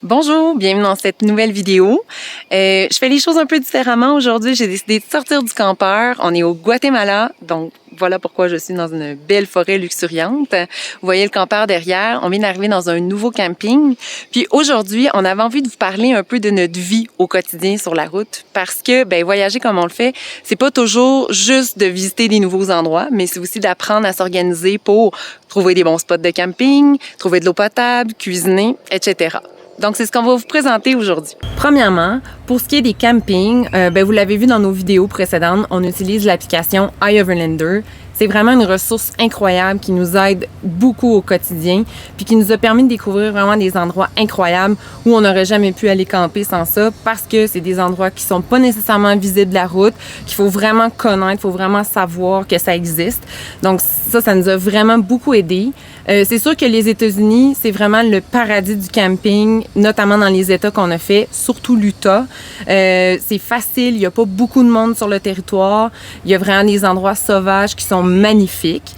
Bonjour, bienvenue dans cette nouvelle vidéo. Je fais les choses un peu différemment aujourd'hui. J'ai décidé de sortir du campeur. On est au Guatemala, donc voilà pourquoi je suis dans une belle forêt luxuriante. Vous voyez le campeur derrière. On vient d'arriver dans un nouveau camping. Puis aujourd'hui, on avait envie de vous parler un peu de notre vie au quotidien sur la route parce que voyager comme on le fait, c'est pas toujours juste de visiter des nouveaux endroits, mais c'est aussi d'apprendre à s'organiser pour trouver des bons spots de camping, trouver de l'eau potable, cuisiner, etc. Donc, c'est ce qu'on va vous présenter aujourd'hui. Premièrement, pour ce qui est des campings, vous l'avez vu dans nos vidéos précédentes, on utilise l'application iOverlander. C'est vraiment une ressource incroyable qui nous aide beaucoup au quotidien puis qui nous a permis de découvrir vraiment des endroits incroyables où on n'aurait jamais pu aller camper sans ça parce que c'est des endroits qui sont pas nécessairement visibles de la route, qu'il faut vraiment connaître, il faut vraiment savoir que ça existe. Donc ça nous a vraiment beaucoup aidé. C'est sûr que les États-Unis, c'est vraiment le paradis du camping, notamment dans les États qu'on a fait, surtout l'Utah. C'est facile, il n'y a pas beaucoup de monde sur le territoire. Il y a vraiment des endroits sauvages qui sont magnifiques.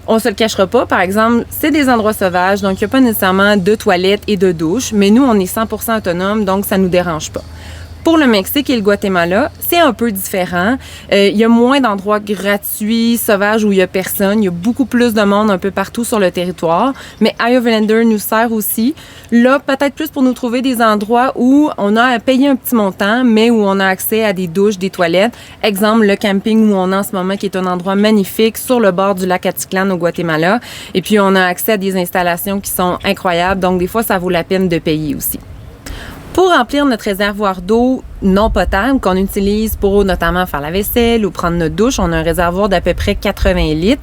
On se le cachera pas, par exemple, c'est des endroits sauvages, donc il n'y a pas nécessairement de toilettes et de douches, mais nous, on est 100% autonome, donc ça nous dérange pas. Pour le Mexique et le Guatemala, c'est un peu différent. Il y a moins d'endroits gratuits, sauvages, où il y a personne. Il y a beaucoup plus de monde un peu partout sur le territoire. Mais iOverlander nous sert aussi. Là, peut-être plus pour nous trouver des endroits où on a à payer un petit montant, mais où on a accès à des douches, des toilettes. Exemple, le camping où on est en ce moment, qui est un endroit magnifique sur le bord du lac Atitlán au Guatemala. Et puis, on a accès à des installations qui sont incroyables. Donc, des fois, ça vaut la peine de payer aussi. Pour remplir notre réservoir d'eau non potable qu'on utilise pour notamment faire la vaisselle ou prendre notre douche, on a un réservoir d'à peu près 80 litres.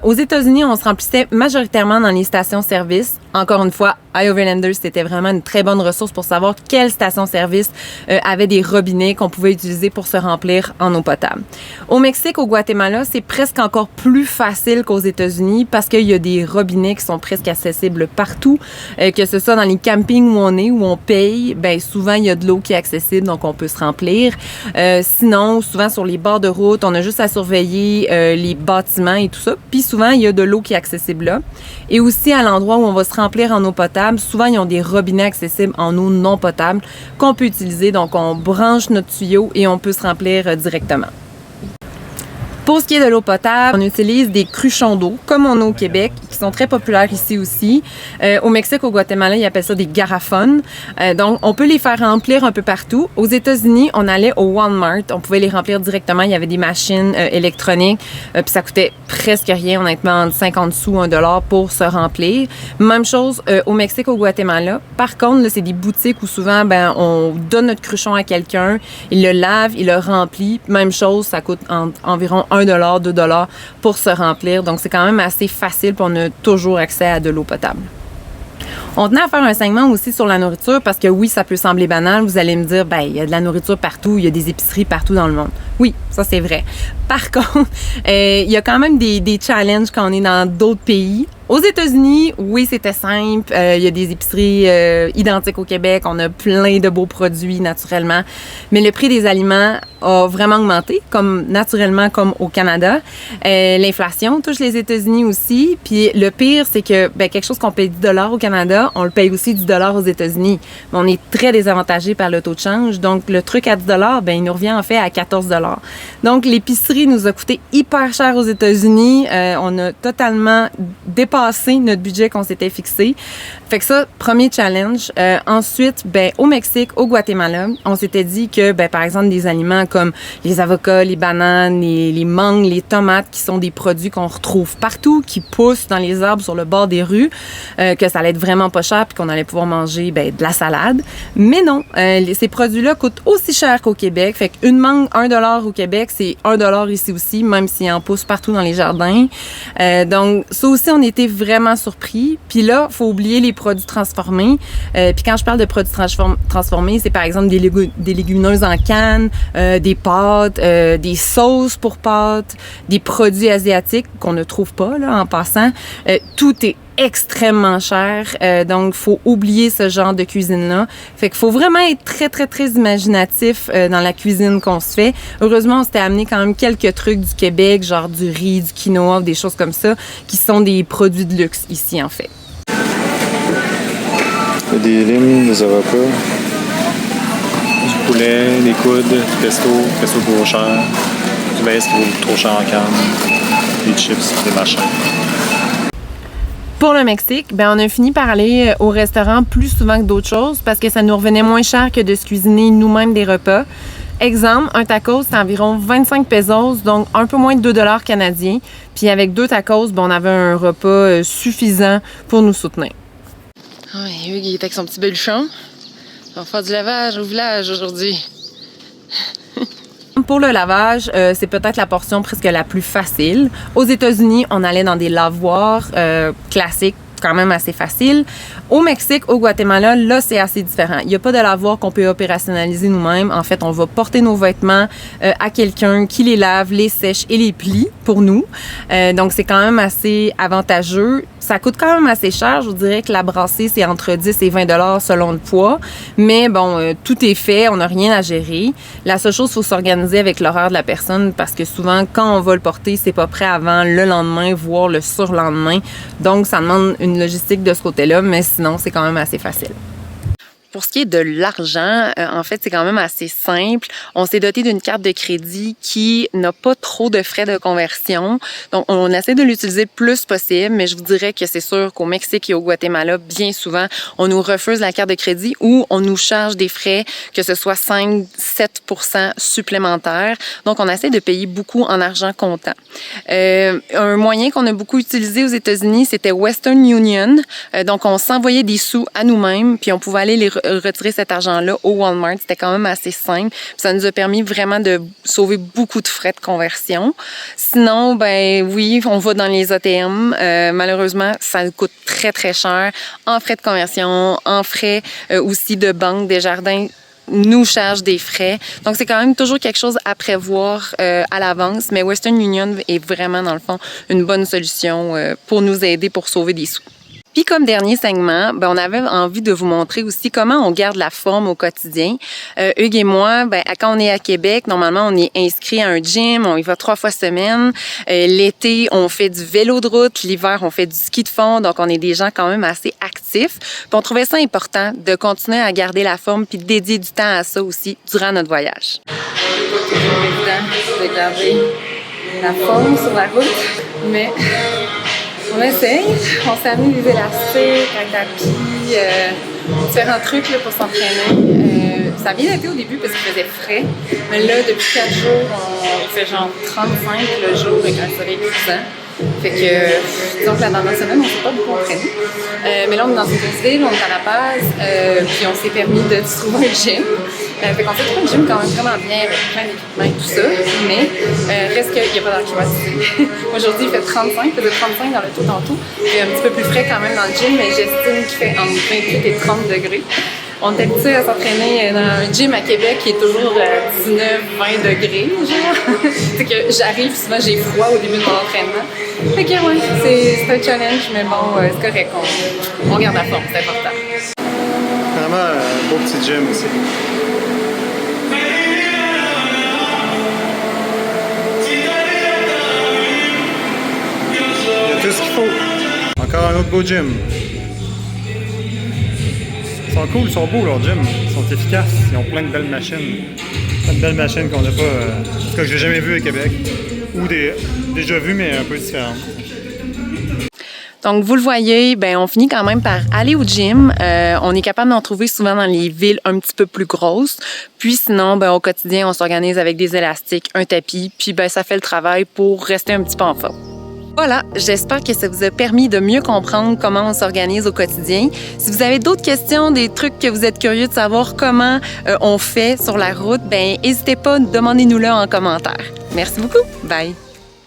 Aux États-Unis, on se remplissait majoritairement dans les stations-service. Encore une fois, iOverlander, c'était vraiment une très bonne ressource pour savoir quelle station-service avait des robinets qu'on pouvait utiliser pour se remplir en eau potable. Au Mexique, au Guatemala, c'est presque encore plus facile qu'aux États-Unis parce qu'il y a des robinets qui sont presque accessibles partout, que ce soit dans les campings où on est, où on paye, souvent il y a de l'eau qui est accessible, donc on peut se remplir. Sinon, souvent sur les bords de route, on a juste à surveiller les bâtiments et tout ça. Puis souvent, il y a de l'eau qui est accessible là. Et aussi, à l'endroit où on va se remplir en eau potable, souvent, ils ont des robinets accessibles en eau non potable qu'on peut utiliser. Donc, on branche notre tuyau et on peut se remplir directement. Pour ce qui est de l'eau potable, on utilise des cruchons d'eau, comme on a au Québec, qui sont très populaires ici aussi. Au Mexique, au Guatemala, ils appellent ça des garrafones. Donc, on peut les faire remplir un peu partout. Aux États-Unis, on allait au Walmart. On pouvait les remplir directement. Il y avait des machines électroniques. Puis ça coûtait presque rien, honnêtement, entre 50 sous, $1 pour se remplir. Même chose au Mexique, au Guatemala. Par contre, là, c'est des boutiques où souvent, on donne notre cruchon à quelqu'un. Il le lave, il le remplit. Même chose, ça coûte environ $1, $2 pour se remplir. Donc, c'est quand même assez facile pour on a toujours accès à de l'eau potable. On tenait à faire un segment aussi sur la nourriture parce que oui, ça peut sembler banal. Vous allez me dire, il y a de la nourriture partout, il y a des épiceries partout dans le monde. Oui, ça c'est vrai. Par contre, il y a quand même des challenges quand on est dans d'autres pays. Aux États-Unis, oui, c'était simple. Il y a des épiceries identiques au Québec. On a plein de beaux produits naturellement. Mais le prix des aliments a vraiment augmenté, naturellement comme au Canada. L'inflation touche les États-Unis aussi. Puis le pire, c'est que quelque chose qu'on paye 10 $ au Canada, on le paye aussi 10 $ aux États-Unis. Mais on est très désavantagé par le taux de change. Donc, le truc à 10 $, il nous revient en fait à 14 $. Donc, l'épicerie nous a coûté hyper cher aux États-Unis. On a totalement dépassé notre budget qu'on s'était fixé. Fait que ça, premier challenge. Ensuite, au Mexique, au Guatemala, on s'était dit que, par exemple, des aliments comme les avocats, les bananes, les mangues, les tomates, qui sont des produits qu'on retrouve partout, qui poussent dans les arbres sur le bord des rues, que ça allait être vraiment pas cher puis qu'on allait pouvoir manger de la salade. Mais non, ces produits-là coûtent aussi cher qu'au Québec. Fait qu'une mangue, $1 au Québec, c'est $1 ici aussi, même s'il en pousse partout dans les jardins. Donc, ça aussi, on était vraiment surpris. Puis là, faut oublier les produits transformés. Puis quand je parle de produits transformés, c'est par exemple des légumineuses en canne, des pâtes, des sauces pour pâtes, des produits asiatiques qu'on ne trouve pas là en passant. Tout est extrêmement cher, donc faut oublier ce genre de cuisine-là. Fait qu'il faut vraiment être très, très, très imaginatif dans la cuisine qu'on se fait. Heureusement, on s'était amené quand même quelques trucs du Québec, genre du riz, du quinoa, des choses comme ça, qui sont des produits de luxe ici, en fait. Il y a des limes, des avocats. Du poulet, des coudes, du pesto trop cher, du maïs qui vaut trop cher en canne, des chips, des machins. Pour le Mexique, on a fini par aller au restaurant plus souvent que d'autres choses parce que ça nous revenait moins cher que de se cuisiner nous-mêmes des repas. Exemple, un tacos, c'est environ 25 pesos, donc un peu moins de 2 $ canadiens. Puis avec 2 tacos, on avait un repas suffisant pour nous soutenir. Ah, Hugues, il est avec son petit beluchon. On va faire du lavage au village aujourd'hui. Pour le lavage, c'est peut-être la portion presque la plus facile. Aux États-Unis, on allait dans des lavoirs classiques, quand même assez faciles. Au Mexique, au Guatemala, là, c'est assez différent. Il n'y a pas de lavoir qu'on peut opérationnaliser nous-mêmes. En fait, on va porter nos vêtements à quelqu'un qui les lave, les sèche et les plie pour nous. Donc, c'est quand même assez avantageux. Ça coûte quand même assez cher. Je vous dirais que la brassée, c'est entre 10 et 20 $ selon le poids. Mais bon, tout est fait. On n'a rien à gérer. La seule chose, il faut s'organiser avec l'horaire de la personne parce que souvent, quand on va le porter, c'est pas prêt avant le lendemain, voire le surlendemain. Donc, ça demande une logistique de ce côté-là, mais sinon, c'est quand même assez facile. Pour ce qui est de l'argent, en fait, c'est quand même assez simple. On s'est doté d'une carte de crédit qui n'a pas trop de frais de conversion. Donc, on essaie de l'utiliser le plus possible, mais je vous dirais que c'est sûr qu'au Mexique et au Guatemala, bien souvent, on nous refuse la carte de crédit ou on nous charge des frais, que ce soit 5-7% supplémentaires. Donc, on essaie de payer beaucoup en argent comptant. Un moyen qu'on a beaucoup utilisé aux États-Unis, c'était Western Union. Donc, on s'envoyait des sous à nous-mêmes, puis on pouvait aller les retirer cet argent-là au Walmart. C'était quand même assez simple. Puis ça nous a permis vraiment de sauver beaucoup de frais de conversion. Sinon, oui, on va dans les ATM. Malheureusement, ça coûte très, très cher en frais de conversion, en frais aussi de banque. Desjardins nous charge des frais. Donc, c'est quand même toujours quelque chose à prévoir à l'avance. Mais Western Union est vraiment, dans le fond, une bonne solution pour nous aider pour sauver des sous. Puis comme dernier segment, on avait envie de vous montrer aussi comment on garde la forme au quotidien. Hugues et moi, quand on est à Québec, normalement, on est inscrit à un gym, on y va 3 fois semaine. L'été, on fait du vélo de route. L'hiver, on fait du ski de fond. Donc, on est des gens quand même assez actifs. Puis on trouvait ça important de continuer à garder la forme puis de dédier du temps à ça aussi durant notre voyage. C'est toujours évident de garder la forme sur la route, mais on essaye. On s'est amené des élastiques, un tapis, différents trucs là, pour s'entraîner. Ça a bien été au début parce qu'il faisait frais. Mais là, depuis 4 jours, on fait genre 35 le jour avec un soleil cuisant. Fait que, disons que la dernière semaine, on ne s'est pas beaucoup entraîné. Mais là, on est dans une grosse ville, on est à La Paz, puis on s'est permis de trouver un gym. Fait qu'on s'est trouvé un gym quand même vraiment bien, avec plein d'équipements et tout ça, mais reste qu'il n'y a pas d'air climatisé. Aujourd'hui, il fait 35, il faisait 35 dans le tout tantôt. Il est un petit peu plus frais quand même dans le gym, mais j'estime qu'il fait entre 28 et 30 degrés. On est habitué à s'entraîner dans un gym à Québec qui est toujours à 19-20 degrés, genre. C'est que j'arrive, souvent j'ai froid au début de mon entraînement. Fait que ouais, c'est un challenge, mais bon, c'est correct, on garde la forme, c'est important. Vraiment un beau petit gym aussi. Il y a tout ce qu'il faut. Encore un autre beau gym. Ils sont cool, ils sont beaux leurs gyms, ils sont efficaces, ils ont plein de belles machines. Plein de belles machines qu'on n'a pas, en tout cas que j'ai jamais vues à Québec. Ou déjà vues, mais un peu différentes. Donc, vous le voyez, on finit quand même par aller au gym. On est capable d'en trouver souvent dans les villes un petit peu plus grosses. Puis sinon, au quotidien, on s'organise avec des élastiques, un tapis, puis ça fait le travail pour rester un petit peu en forme. Voilà, j'espère que ça vous a permis de mieux comprendre comment on s'organise au quotidien. Si vous avez d'autres questions, des trucs que vous êtes curieux de savoir comment on fait sur la route, n'hésitez pas, demandez-nous-le en commentaire. Merci beaucoup. Bye!